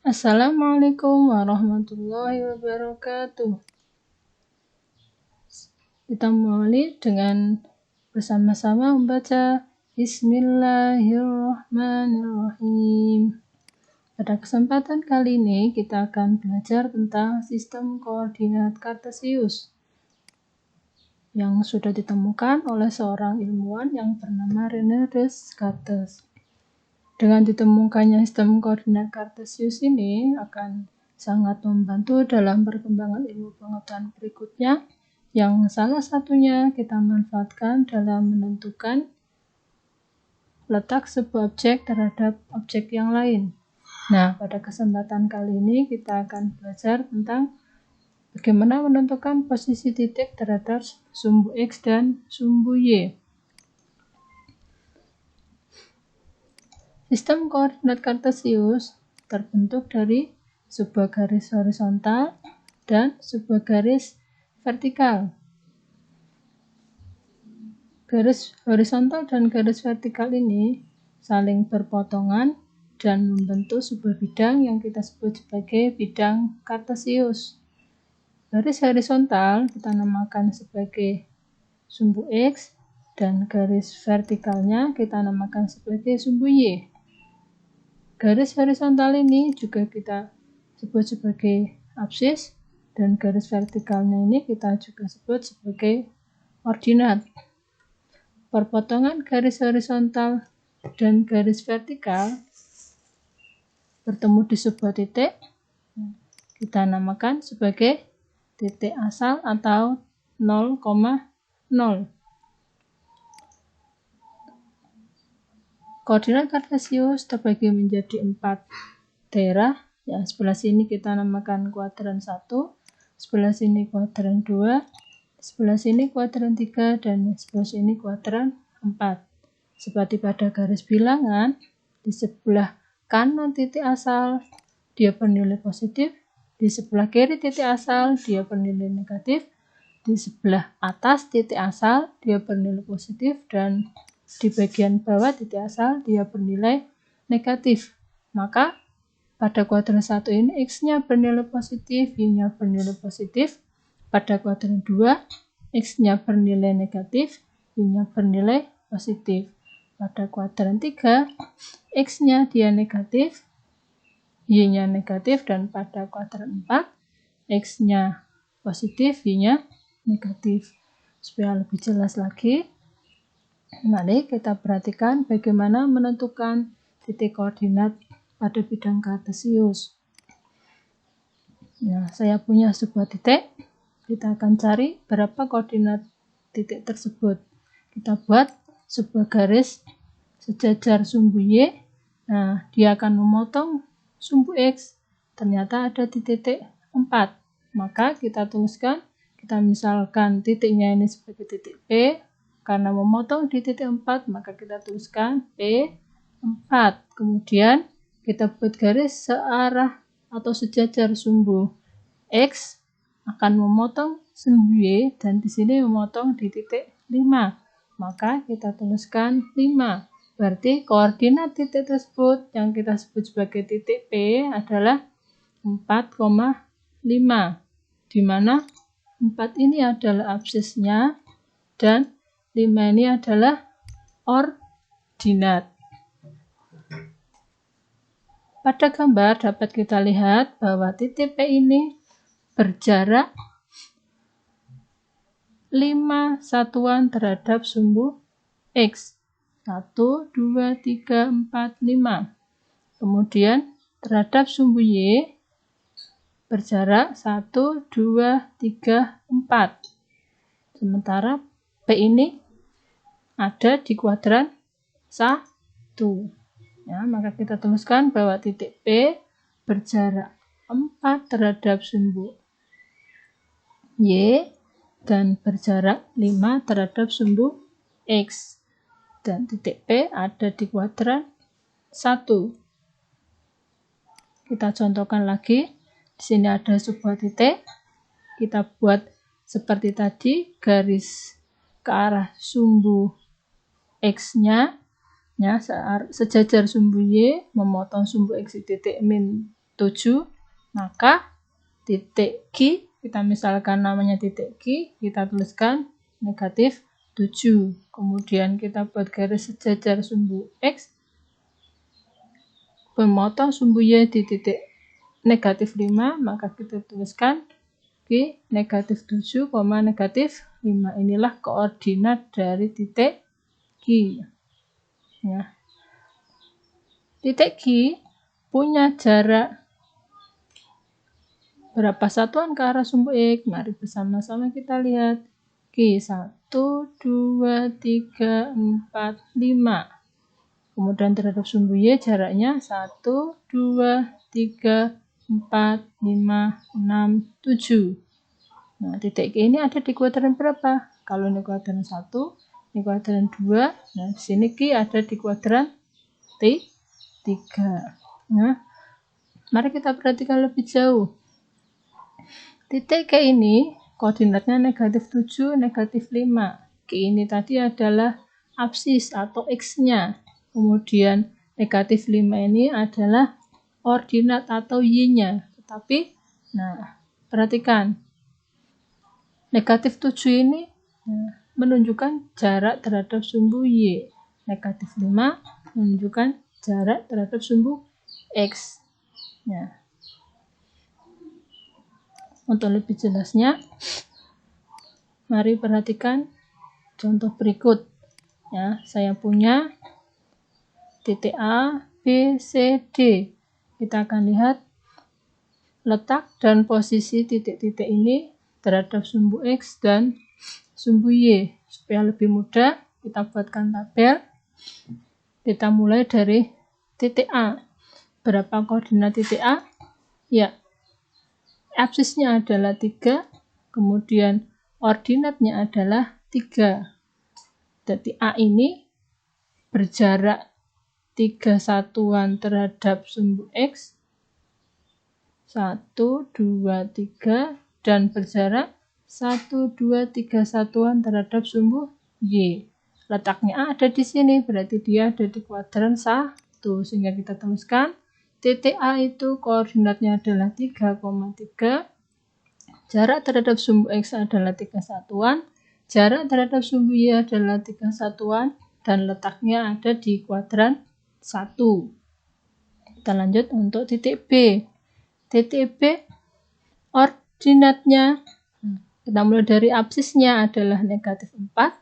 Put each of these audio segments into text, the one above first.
Assalamualaikum warahmatullahi wabarakatuh. Kita mulai dengan bersama-sama membaca Bismillahirrahmanirrahim. Pada kesempatan kali ini kita akan belajar tentang sistem koordinat Kartesius yang sudah ditemukan oleh seorang ilmuwan yang bernama René Descartes. Dengan ditemukannya sistem koordinat Kartesius ini akan sangat membantu dalam perkembangan ilmu pengetahuan berikutnya, yang salah satunya kita manfaatkan dalam menentukan letak sebuah objek terhadap objek yang lain. Nah, pada kesempatan kali ini kita akan belajar tentang bagaimana menentukan posisi titik terhadap sumbu X dan sumbu Y. Sistem koordinat Kartesius terbentuk dari sebuah garis horizontal dan sebuah garis vertikal. Garis horizontal dan garis vertikal ini saling berpotongan dan membentuk sebuah bidang yang kita sebut sebagai bidang Kartesius. Garis horizontal kita namakan sebagai sumbu X dan garis vertikalnya kita namakan sebagai sumbu Y. Garis horizontal ini juga kita sebut sebagai absis dan garis vertikalnya ini kita juga sebut sebagai ordinat. Perpotongan garis horizontal dan garis vertikal bertemu di sebuah titik kita namakan sebagai titik asal atau 0,0. Koordinat Kartesius terbagi menjadi 4 daerah. Yang sebelah sini kita namakan kuadran 1, sebelah sini kuadran 2, sebelah sini kuadran 3, dan sebelah sini kuadran 4. Seperti pada garis bilangan, di sebelah kanan titik asal dia bernilai positif, di sebelah kiri titik asal dia bernilai negatif, di sebelah atas titik asal dia bernilai positif, dan di bagian bawah titik asal dia bernilai negatif. Maka pada kuadran 1 ini X-nya bernilai positif, Y-nya bernilai positif. Pada kuadran 2, X-nya bernilai negatif, Y-nya bernilai positif. Pada kuadran 3, X-nya dia negatif, Y-nya negatif, dan pada kuadran 4, X-nya positif, Y-nya negatif. Supaya lebih jelas lagi, mari kita perhatikan bagaimana menentukan titik koordinat pada bidang Kartesius. Nah, saya punya sebuah titik. Kita akan cari berapa koordinat titik tersebut. Kita buat sebuah garis sejajar sumbu Y. Nah, dia akan memotong sumbu X. Ternyata ada di titik 4. Maka kita tuliskan, kita misalkan titiknya ini sebagai titik P. Karena memotong di titik 4, maka kita tuliskan P4. Kemudian kita buat garis searah atau sejajar sumbu X akan memotong sumbu Y dan di sini memotong di titik 5. Maka kita tuliskan 5. Berarti koordinat titik tersebut yang kita sebut sebagai titik P adalah 4,5. Di mana 4 ini adalah absisnya dan 5 ini adalah ordinat. Pada gambar dapat kita lihat bahwa titik P ini berjarak 5 satuan terhadap sumbu X. 1, 2, 3, 4, 5. Kemudian terhadap sumbu Y berjarak 1, 2, 3, 4. Sementara P ini ada di kuadran 1. Ya, maka kita tuliskan bahwa titik P berjarak 4 terhadap sumbu Y dan berjarak 5 terhadap sumbu X. Dan titik P ada di kuadran 1. Kita contohkan lagi. Di sini ada sebuah titik. Kita buat seperti tadi, garis ke arah sumbu X-nya, ya, sejajar sumbu Y, memotong sumbu X di titik min 7, maka titik Q, kita misalkan namanya titik Q, kita tuliskan negatif 7. Kemudian kita buat garis sejajar sumbu X, memotong sumbu Y di titik negatif 5, maka kita tuliskan Q negatif 7, negatif 5. Inilah koordinat dari titik Q. Ya. Titik Q punya jarak berapa satuan ke arah sumbu X? Mari bersama-sama kita lihat. Q 1, 2, 3, 4, 5. Kemudian terhadap sumbu Y jaraknya 1, 2, 3, 4, 5, 6, 7. Nah, titik Q ini ada di kuadran berapa? Kalau ini kuadran 1, ini kuadran 2. Nah, di sini Q ada di kuadran 3. Nah, mari kita perhatikan lebih jauh. Titik Q ini koordinatnya negatif 7, negatif 5. Q ini tadi adalah absis atau X-nya. Kemudian negatif 5 ini adalah ordinat atau Y-nya. Tetapi, nah, perhatikan. Negatif 7 ini menunjukkan jarak terhadap sumbu Y. Negatif 5 menunjukkan jarak terhadap sumbu X. Ya. Untuk lebih jelasnya, mari perhatikan contoh berikut. Ya, saya punya titik A, B, C, D. Kita akan lihat letak dan posisi titik-titik ini terhadap sumbu X dan sumbu Y. Supaya lebih mudah, kita buatkan tabel. Kita mulai dari titik A. Berapa koordinat titik A? Ya, absisnya adalah 3, kemudian ordinatnya adalah 3. Jadi A ini berjarak 3 satuan terhadap sumbu X, 1, 2, 3, dan berjarak 1, 2, 3 satuan terhadap sumbu Y. Letaknya A ada di sini, berarti dia ada di kuadran 1, sehingga kita tuliskan titik A itu koordinatnya adalah 3,3. Jarak terhadap sumbu X adalah 3 satuan. Jarak terhadap sumbu Y adalah 3 satuan. Dan letaknya ada di kuadran 1. Kita lanjut untuk titik B. Titik B, ordinatnya, kita mulai dari absisnya adalah negatif 4.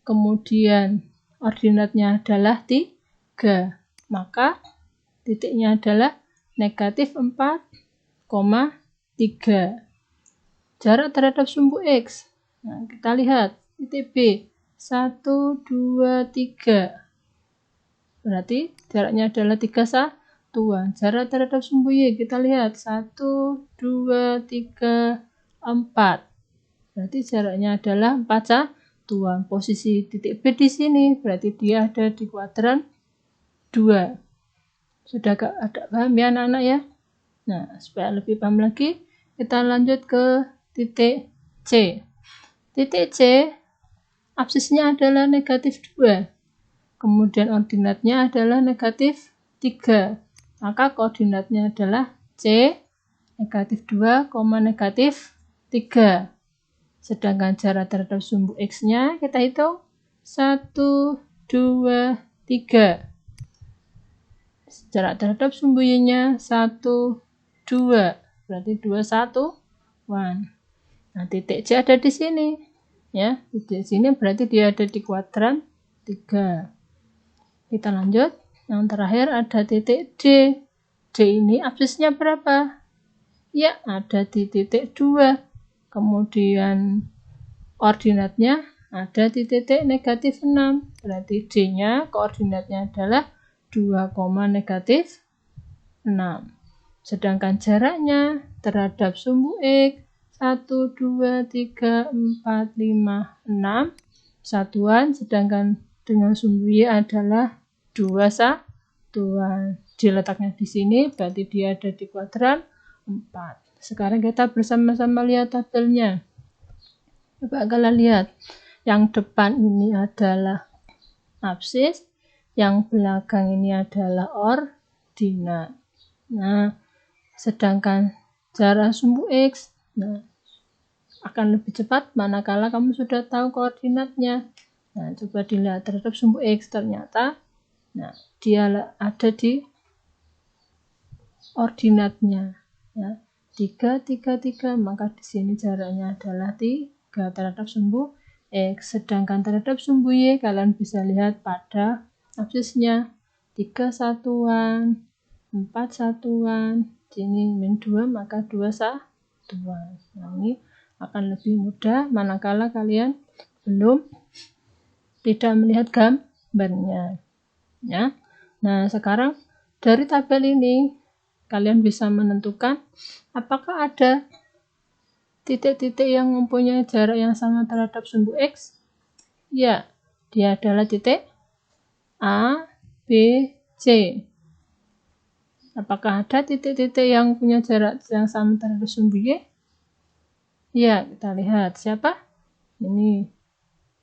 Kemudian ordinatnya adalah 3. Maka titiknya adalah negatif 4,3. Jarak terhadap sumbu X. Nah, kita lihat titik B. 1, 2, 3. Berarti jaraknya adalah 3 satuan. Jarak terhadap sumbu Y. Kita lihat 1, 2, 3, 4. Berarti jaraknya adalah 4 satuan. Posisi titik B di sini. Berarti dia ada di kuadran 2. Sudah ada paham ya anak-anak ya? Nah, supaya lebih paham lagi, kita lanjut ke titik C. Titik C, absisnya adalah negatif 2. Kemudian ordinatnya adalah negatif 3. Maka koordinatnya adalah C, negatif 2, negatif 3. Sedangkan jarak terhadap sumbu X-nya kita hitung 1, 2, 3. Jarak terhadap sumbu Y-nya 1, 2. Berarti 2 satuan. Nah, titik C ada di sini. Ya, titik sini berarti dia ada di kuadran 3. Kita lanjut. Yang terakhir ada titik D. D ini absisnya berapa? Ya, ada di titik 2. Kemudian ordinatnya ada di titik negatif 6. Berarti D-nya koordinatnya adalah 2, negatif 6. Sedangkan jaraknya terhadap sumbu X 1, 2, 3, 4, 5, 6 satuan, sedangkan dengan sumbu Y adalah 2 satuan. Diletaknya di sini, berarti dia ada di kuadran 4. Sekarang kita bersama-sama lihat tabelnya. Coba kalian lihat. Yang depan ini adalah absis, yang belakang ini adalah ordinat. Nah, sedangkan jarak sumbu X, nah, akan lebih cepat manakala kamu sudah tahu koordinatnya. Nah, coba dilihat terhadap sumbu X, ternyata nah, dia ada di ordinatnya. Ya, 3, 3, 3, maka di sini jaraknya adalah 3 terhadap sumbu X. Sedangkan terhadap sumbu Y, kalian bisa lihat pada absisnya 3 satuan, 4 satuan, sini min 2, maka 2 satuan. Nah, ini akan lebih mudah manakala kalian belum tidak melihat gambarnya. Ya. Nah, sekarang dari tabel ini kalian bisa menentukan apakah ada titik-titik yang mempunyai jarak yang sama terhadap sumbu X. Ya, dia adalah titik A, B, C. Apakah ada titik-titik yang punya jarak yang sama terhadap sumbu Y? Ya, kita lihat. Siapa? Ini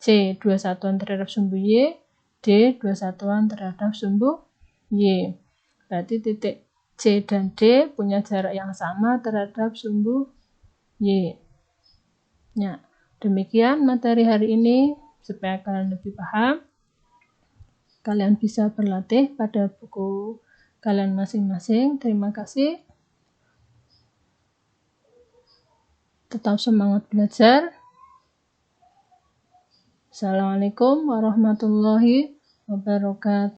C, 2 satuan terhadap sumbu Y. D, 2 satuan terhadap sumbu Y. Berarti titik C dan D punya jarak yang sama terhadap sumbu Y. Ya, demikian materi hari ini. Supaya kalian lebih paham, kalian bisa berlatih pada buku kalian masing-masing. Terima kasih. Tetap semangat belajar. Assalamualaikum warahmatullahi wabarakatuh.